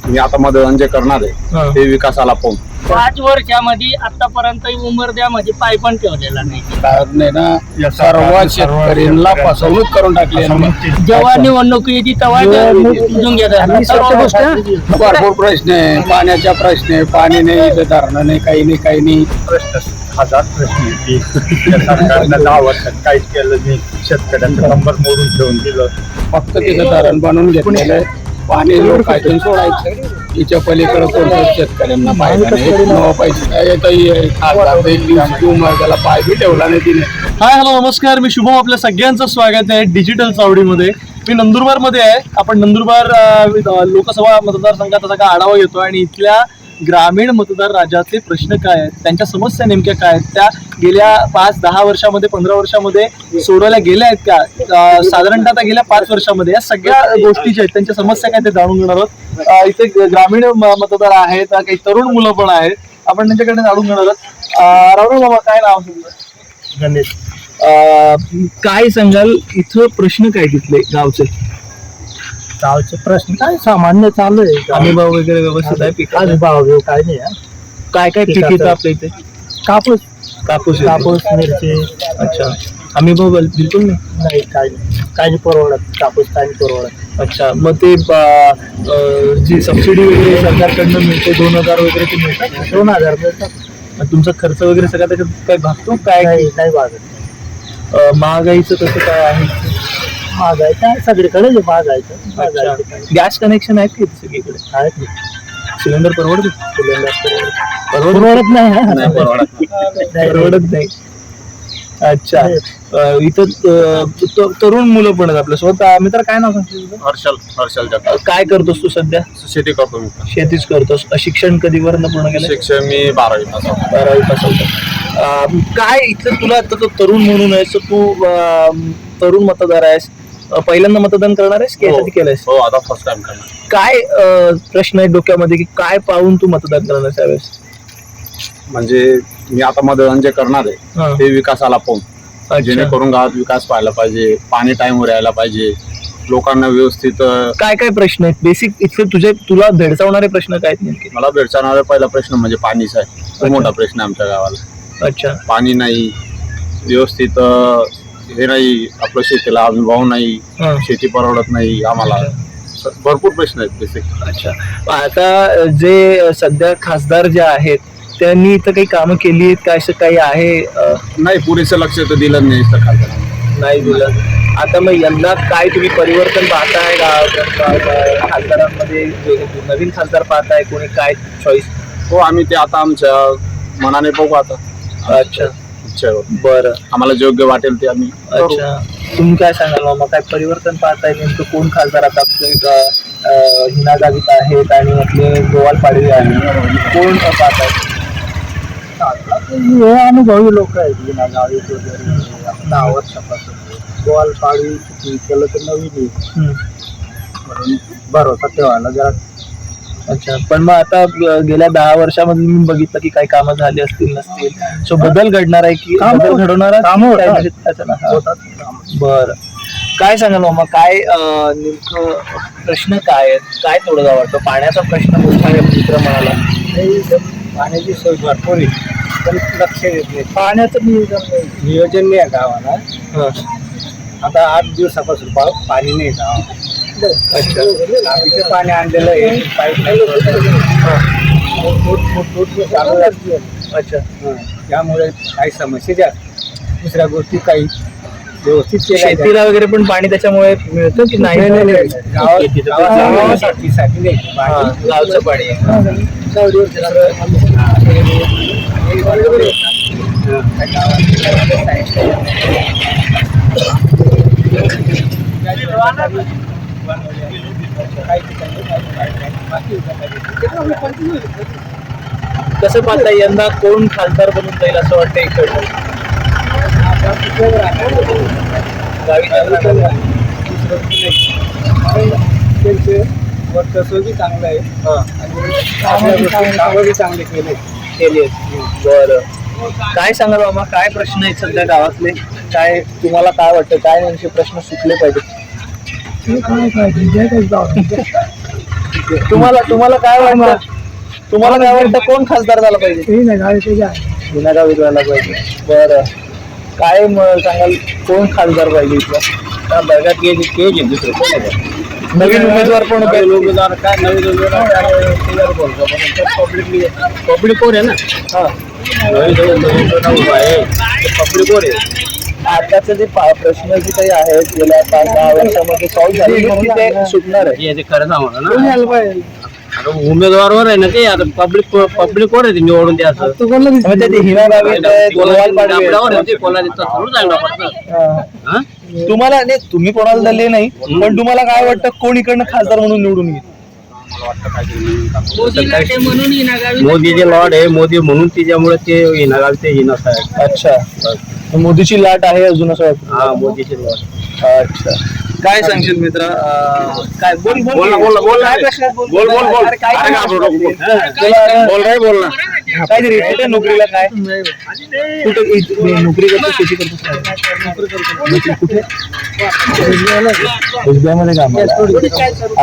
मी आता मतदान जे करणार आहे ते विकासाला पाहून. 5 वर्षामध्ये आतापर्यंत उमरद्यामध्ये पाय पण ठेवलेला नाही. नाही ना, सर्व शेतकऱ्यांना फसवणूक करून टाकली. जेव्हा निवडणूक येते तेव्हा समजून घेतात सर्व गोष्टी. भरपूर प्रश्न आहे, पाण्याचा प्रश्न आहे, पाणी नाही, इथं धरणं नाही, काही नाही. हजार प्रश्न आहे. सरकारनं 10 वर्षात काहीच केलं नाही. शेतकऱ्यांचं नंबर मोडून ठेवून दिलं. फक्त तिथं धरण बनवून घेतलेलं आहे, पाणी लोकांतून सोडायचं. तिच्या पलीकडे कोणत्या शेतकऱ्यांना फायदा नाही. पैसे त्याला पाय बी ठेवला नाही तिने. हाय हॅलो नमस्कार, मी शुभम. आपल्या सगळ्यांचं स्वागत आहे डिजिटल चावडीमध्ये. मी नंदुरबार मध्ये आहे. आपण नंदुरबार लोकसभा मतदारसंघाचा सगळा आढावा घेतो आणि इथल्या ग्रामीण मतदार राजाचे प्रश्न काय आहेत, त्यांच्या समस्या नेमक्या काय आहेत, त्या गेल्या 5-10 वर्षामध्ये 15 वर्षामध्ये सोडवल्या गेल्या आहेत का, साधारणतः आता गेल्या 5 वर्षामध्ये या सगळ्या गोष्टी ज्या आहेत त्यांच्या समस्या काय ते जाणून घेणार आहोत. इथे ग्रामीण मतदार आहेत, काही तरुण मुलं पण आहेत, आपण त्यांच्याकडे जाणून घेणार आहोत. राहुल बाबा, काय नाव तुमचं? गणेश. काय सांगाल, इथं प्रश्न काय तिथले गावचे? गावचे प्रश्न काय सामान्य चालू आहे. हमी भाव वगैरे व्यवस्थित आहे? पिक भाव काय नाही. काय काय पीक येतं आपल्या इथे? कापूस कापूस कापूस मिरची. अच्छा, हमी भाव बिलकुल नाही? काही परवडत. कापूस काही परवडत. अच्छा, मग ते जी सबसिडी वगैरे सरकारकडनं मिळते 2000 वगैरे ते मिळतात? 2000 मिळतात. मग तुमचा खर्च वगैरे सगळा त्याच्यात काय भागतो काय? नाही भागत. महागाईचं कसं काय आहे? महागाई काय सगळीकडे महागायचं. गॅस कनेक्शन आहेत की सगळीकडे? आहेत. सिलेंडर परवडत? परवडत नाही. परवडत नाही. अच्छा, इथं तरुण मुलं पण आहेत आपल्या सोबत. मित्र, काय नाव सांगतो? हर्षल जगताप. काय करतोस तू सध्या? शेती करतो मी. शेतीच करतोस. शिक्षण कधीपर्यंत पूर्ण केलं? शिक्षण मी 12वी पास. 12वी पास होतं. काय इथं तुला आता तरुण म्हणून आहेस, तू तरुण मतदार आहेस, पहिल्यांदा मतदान करणार आहेस की यासाठी केलंयस? हो, आता फर्स्ट टाइम करणार. काय प्रश्न आहे डोक्यामध्ये की काय पाहून तू मतदान करणार आहेस यावेळेस? म्हणजे मी आता मतदान जे करणार आहे ते विकासाला पाहून, जेणेकरून गावात विकास व्हायला पाहिजे, पाणी टाइमवर यायला पाहिजे, लोकांना व्यवस्थित. काय काय प्रश्न आहेत बेसिक इथे तुला भेडसावणारे प्रश्न काय आहेत नेमके? मला भेडसावणारा पहिला प्रश्न म्हणजे पाणीचा आहे. खूप मोठा प्रश्न आहे आमच्या गावाला. अच्छा, पाणी नाही, व्यवस्थित हे नाही, आपलं शेतीला भाव नाही, शेती परवडत नाही आम्हाला. भरपूर प्रश्न आहेत बेसिक. अच्छा, आता जे सध्या खासदार जे आहेत त्यांनी इथं काही कामं केली आहेत का, असं काही आहे? नाही, पुरेसं लक्ष तर दिलं नाही इथं खासदारांनी. नाही दिलं. आता मग यंदा काय तुम्ही परिवर्तन पाहताय खासदारांमध्ये? नवीन खासदार पाहताय कोणी? काय चॉईस? हो, आम्ही ते आता आमच्या मनाने बघू आता. अच्छा, इच्छेवर. बरं. आम्हाला जे योग्य वाटेल ते आम्ही. अच्छा, तुम्ही काय सांगाल मामा, काय परिवर्तन पाहताय? नेमकं कोण खासदार आता आपले हिना गावित आहेत आणि आपले गोवाल पाडवी आहेत, कोण पाहताय? हे अनुभवी लोक आहेत. हिना गावित वगैरे 10 वर्षापासून. गोवाल पाडवी केलं तर नवीन म्हणून भरोसा ठेवायला जरा. अच्छा, पण मग आता गेल्या 10 वर्षामध्ये मी बघितलं की काही कामं झाली असतील नसतील, सो बदल घडणार आहे की बदल घडवणार आहे? बरं, काय सांगाल मामा, काय नेमकं प्रश्न काय आहेत? काय थोडं वाटतं? पाण्याचा प्रश्न मोठा आहे मित्र म्हणाला. पाण्याची सोय भरपूर आहे पण लक्ष देत नाही. पाण्याचं नियोजन नाही आहे गावाला. आता 8 दिवसापासून पाणी नाही गावाला. अच्छा, पाणी आणलेलं आहे, पाईपलाईन चालू आहे. अच्छा, त्यामुळे काही समस्या ज्या दुसऱ्या गोष्टी काही व्यवस्थित शेतीला वगैरे पण पाणी त्याच्यामुळे मिळतं की नाही? साठी नाही, गावचं पाणी कसं पाहताय यंदा कोण खासदार बनून जाईल असं वाटतं इकडनं? त्यांचे वर्चस्व बी चांगलं आहे आणि चांगले केले. बरं, काय सांगाल मामा, काय प्रश्न आहेत सध्या गावातले? काय तुम्हाला काय वाटतं, काय नेमके प्रश्न सुटले पाहिजे? तुम्हाला काय वाटतं कोण खासदार झाला पाहिजे? हिना गावित व्हायला पाहिजे. बरं, काय सांगाल कोण खासदार पाहिजे इथला? नवीन उमेदवार कोण काय नवीन पब्लिक कोण आहे ना. हा, पब्लिक कोण आहे. आताचे जे प्रश्न जे काही आहेत गेल्या 5-10 वर्षामध्ये सॉल्व्ह झाले ते सुटणार आहे. ते खरं सांगा ना. आता उमेदवारवर आहे ना ते. आता पब्लिक कोण आहे ते निवडून द्यायचं. म्हणजे ते हिना गावित आहेत, गोलवाल पाडवी आहेत. तुम्हाला नाही, तुम्ही कोणाला दिले नाही, पण तुम्हाला काय वाटतं कोण इकडनं खासदार म्हणून निवडून येईल? म्हणून हिना गावी मोदीचे लॉर्ड आहे. मोदी म्हणून त्याच्यामुळे ते हिना गावी ते हिना साहेब. अच्छा, मोदीची लाट आहे अजून असं वाटतं. हा, मोदीचे लॉर्ड. अच्छा, काय सांगशील मित्रा? काय बोल बोल काय प्रश्न आहेत? बोल अरे काय अरे काय बोल बोल ना. काय तरी कुठे नोकरीला काय कुठे नोकरी करतो, शेती करतो, कुठे SBI मध्ये काम आहे.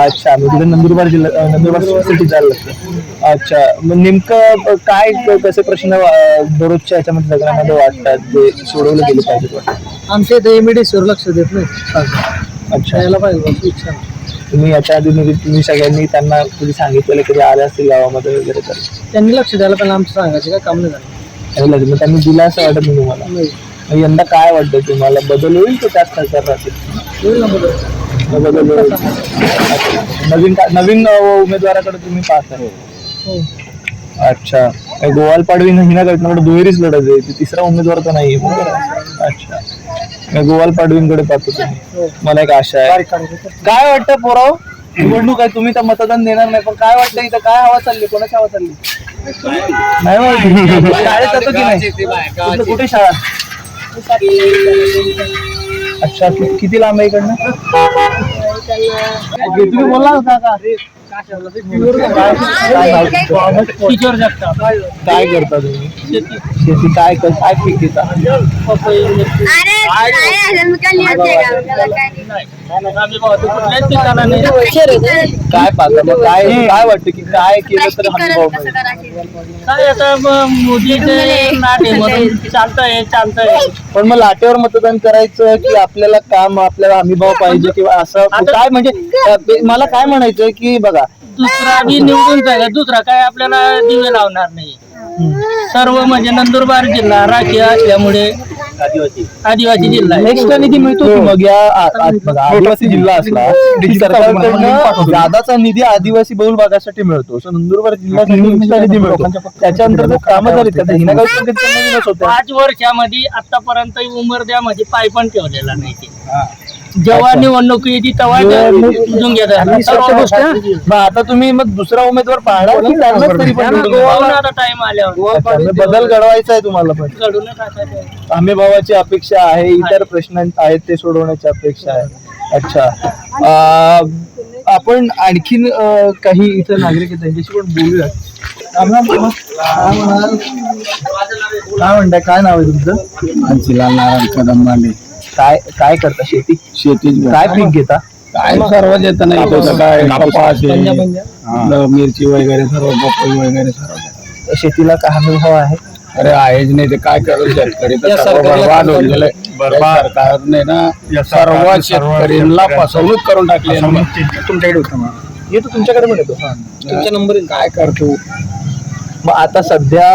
अच्छा, मी तिकडे नंदुरबार सिटी जायला लागतं. अच्छा, मग नेमकं काय कसे प्रश्न दररोजच्या याच्यामध्ये सगळ्यांमध्ये वाटतात जे सोडवले गेले पाहिजेत? आमच्या इथे इमिडिएटवर लक्ष देत नाही. अच्छा, यायला पाहिजे इच्छा. तुम्ही याच्या आधी तुम्ही सगळ्यांनी त्यांना कधी सांगितलेलं कधी आले असतील गावामध्ये वगैरे तर त्यांनी लक्ष द्यायला पण आमचं सांगायचं काय काम नाही झालं. मग त्यांनी दिलं असं वाटत नाही तुम्हाला? नाही. मग यंदा काय वाटतं तुम्हाला, बदल होईल की त्याच सरकार राहतील? होईल ना बदल. बदल होईल. नवीन उमेदवाराकडे तुम्ही पाहता? हो. अच्छा, गोवाल पाडवी हिना गावितकडे दुहेरीच लढत आहे, तिसरा उमेदवार तर नाही. अच्छा, गोवाल पाडवींकडे पाहतो तुम्ही. मला एक आशा आहे. काय वाटतं पोराव, निवडणूक आहे, तुम्ही तर मतदान देणार नाही, पण काय वाटतं इथं काय हवा चालली, कोणाची हवा चालली? नाही माहिती. शाळेत जातो की नाही? कुठे शाळा? अच्छा, किती लांब आहे इकडनं? तुम्ही बोलला होता का? किशोर जगताप. काय करता तुम्ही? शेती काय पीक घेता? काय पाहता मग, काय वाटतं की काय केलं तर हमी भाव मिळेल? काय आता मोदीचे नाटे चालतंय. पण मग लाटेवर मतदान करायचं की आपल्याला काम, आपल्याला हमी भाव पाहिजे किंवा असं काय? म्हणजे मला काय म्हणायचं की बघा, दुसरा बी निवडून जायला, दुसरा काय आपल्याला दिवे लावणार नाही. सर्व म्हणजे नंदुरबार जिल्हा राखीव असल्यामुळे आदिवासी जिल्हा आहे. नेक्स्ट निधी मिळतो की मग या बघा, आदिवासी जिल्हा असला की सरकारकडनं जादाचा निधी आदिवासी बहुल भागासाठी मिळतो. नंदुरबार जिल्ह्यासाठी निधी मिळतो. त्याच्या अंतर्गत कामं झाली का? हिना गावित 5 वर्षामध्ये आतापर्यंत उमरद्यामध्ये पाय पण ठेवलेला नाही. जेव्हा निवडणूक येते तेव्हा निवडून घेतात. आता तुम्ही मग दुसरा उमेदवार पाहणार की त्यांनाच तरी पण आता टाइम आल्यावर बदल घडवायचा आहे तुम्हाला? पण घडून टाकायचं. हमी भावाची अपेक्षा आहे, इतर प्रश्न आहेत ते सोडवण्याची अपेक्षा आहे. अच्छा, आपण आणखीन काही इतर नागरिक आहेत त्यांच्याशी पण बोलूया. काय म्हणताय, काय नाव आहे तुमचं? अंशीलाल नारायण कदम मांडे. काय करता? शेती काय पीक घेता? काय सर्वच येतं नाही. काय कपास, मिरची वगैरे सर्व, पपई वगैरे सर्व. शेतीला काय हमी भाव आहे? अरे आहेच नाही ते काय करू. शेतकरी तर सर्व बरबाद होऊन गेले. सरकारने ना सर्व शेतकऱ्यांना फसवणूक करून टाकली. तुमच्याकडे होतं? येतो, तुमच्याकडे पण येतो. तुमचा नंबर काय करतो. मग आता सध्या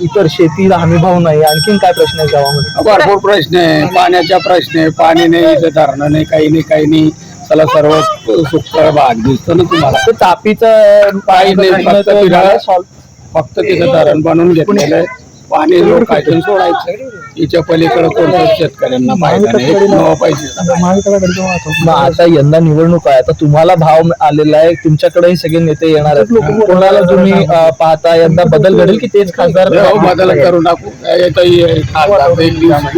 इतर शेतीला हमी भाव नाही, आणखीन काय प्रश्न आहे गावामध्ये? भरपूर प्रश्न आहे. पाण्याचा प्रश्न आहे. पाणी नाही, इथं धरणं नाही, काही नाही. चला सर्व सुखकर भाग दिसतो ना तुम्हाला. ते तापीचं काही नाही. फक्त तिथं धरण बनवून घेतलेलं आहे. पाणी लोकांतून सोडायचं. याच्या पलीकडे कोणत्या शेतकऱ्यांना फायदा नाही, पाहिजे. मग आता यंदा निवडणूक आहे, आता तुम्हाला भाव आलेला आहे, तुमच्याकडे सगळे नेते येणार आहेत. कोणाला तुम्ही पाहता यंदा बदल घडेल की तेच खासदार? बदल करून टाकू.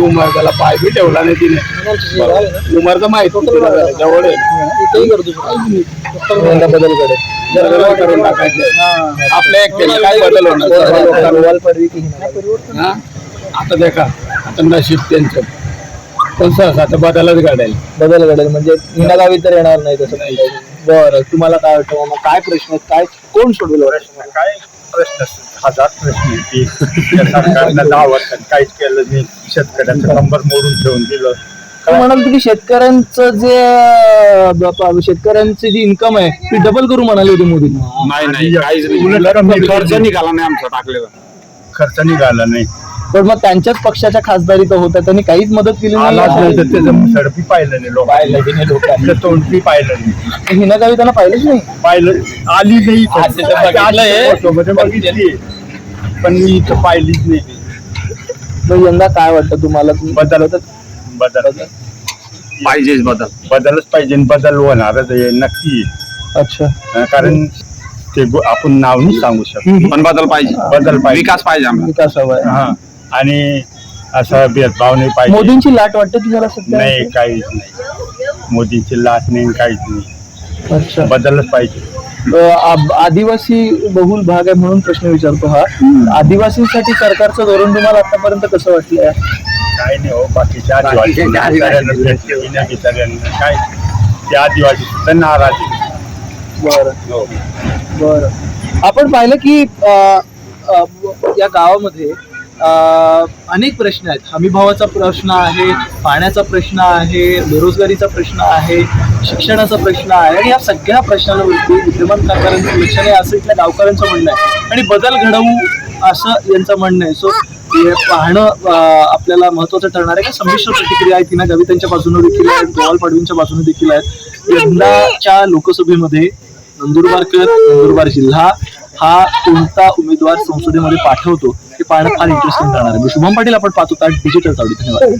उमर त्याला पाय बी ठेवला नाही तिने. उमर तर माहित होतं जवळ यंदा बदल घडेल. करून टाकायचं. आपल्या एकट्याने काय बदल होणार? आता देखा, आता नशीब त्यांचं पण सहसा बदलच घडेल. म्हणजे हिना गावी तर येणार नाही तसं. बरं, तुम्हाला काय वाटतं मग काय प्रश्न आहेत, काय कोण सोडवेल प्रश्न? काय प्रश्न असतात? हजार प्रश्न येते. या सरकारनं 10 वर्षात काहीच केलं नाही. शेतकऱ्यांचं कंबर मोडून ठेवून दिलं. काय म्हणाल तुम्ही शेतकऱ्यांचं शेतकऱ्यांची जी इन्कम आहे ती डबल करू म्हणाले होते मोदी. नाही काहीच नाही. उलट कमी खर्च निघाला नाही आमचा टाकलेला. खर्च निघाला नाही. पण मग त्यांच्याच पक्षाच्या खासदारी तर होत्या, त्यांनी काहीच मदत केली आलाच नाही नाही. तर त्याचं सडपी पाहिलं नाही लोकांनी. लोकांनी तोंडपी पाहिलं नाही. हिना गावी त्यांना पाहिलंच नाही. पाहिलं आली नाही इथं. आज तिथं बघितलंय. फोटोमध्ये बघितली पण मी इथं पाहिलीच नाही ती. मग यंदा काय वाटतं तुम्हाला? बदल पाहिजेच. बदलच पाहिजे. बदल होणारच आहे नक्की. अच्छा, कारण ते आपण नाव नाही सांगू शकतो. पण बदल पाहिजे. विकास पाहिजे आम्हाला. विकास हवा आहे. हा. आणि असा भेदभाव नाही पाहिजे. मोदींची लाट वाटते तुम्हाला सध्या? नाही काहीच नाही. मोदींची लाट नाही काहीच नाही. अच्छा, बदलच पाहिजे. आदिवासी बहुल भाग आहे म्हणून प्रश्न विचारतो हा. आदिवासींसाठी सरकारचं धोरण तुम्हाला आतापर्यंत कसं वाटलंय? काय नाही हो. बाकीच्या आदिवासी काय ते आदिवासी सुद्धा नाराज आहे. बरं बरं. आपण पाहिलं की या गावामध्ये अनेक प्रश्न आहेत. हमीभावाचा प्रश्न आहे, पाण्याचा प्रश्न आहे, बेरोजगारीचा प्रश्न आहे, शिक्षणाचा प्रश्न आहे. आणि या सगळ्या प्रश्नांवरती विद्यमान खासदारांचं लक्ष नाही असं इथल्या गावकऱ्यांचं म्हणणं आहे. आणि बदल घडवू असं यांचं म्हणणं आहे. सो हे पाहणं आपल्याला महत्वाचं ठरणार आहे. का संमिश्र प्रतिक्रिया आहे तिना गावी त्यांच्या बाजूने देखील आहेत, गोवाल पाडवींच्या बाजूने देखील आहेत. यंदाच्या लोकसभेमध्ये नंदुरबार जिल्हा हा कोणता उमेदवार संसदेमध्ये पाठवतो हे पाहणं फार इंटरेस्टिंग राहणार आहे. मी शुभम पाटील, आपण पाहतो डिजिटल चावडी. धन्यवाद.